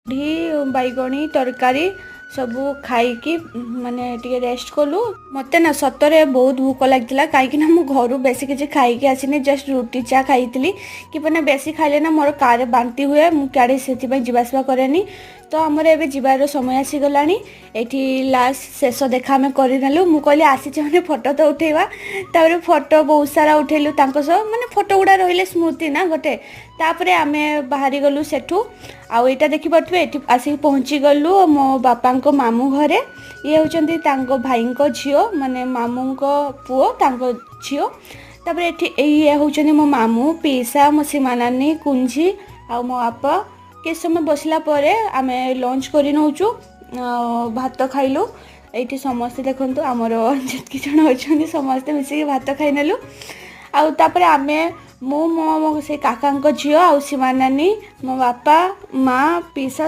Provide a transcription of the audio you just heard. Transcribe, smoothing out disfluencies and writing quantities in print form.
बैगणी तरकारी सबू खाई माने टिके रेस्ट कलु मते ना सतरे बहुत भूख लगता कहीं मु घर बेसी किसी खाई आसनी जस्ट रुटी चा खाई कि मैंने बेसी खाइले ना मोर कार बांती हुए मुझे से जावासवा कैनि तो आमर एवं जीवार समय आसीगला ये लास्ट शेष देखा आम करनेलु मु कहली आसी मैंने फोटो तो उठेवा तापर फोटो बहुत सारा उठेलु माने फोटो गुड़ा रही स्मृति ना गोटे तापर आम बाहरी गलु सेठू आउ यहाँ देखिपे ये आसिक पहुँची गलु मो बापा मामू घरे ये होचंदी तांको भाई को झियो माने मामू को पुओ तांको झियो तापर ये होचंदी मो मामू पीसा मो सीमा नानी कुंजी आ मो बापा के समय बसला परे आमे लंच करि नौचु भात खाइलु ये समस्ते देखंतु आमर जितकी जन होचंदी समस्ते मिसिक भात खाइ नेलु आउ तापर आमे मो से काका झियो आ सीमा नानी मो बापा माँ पीसा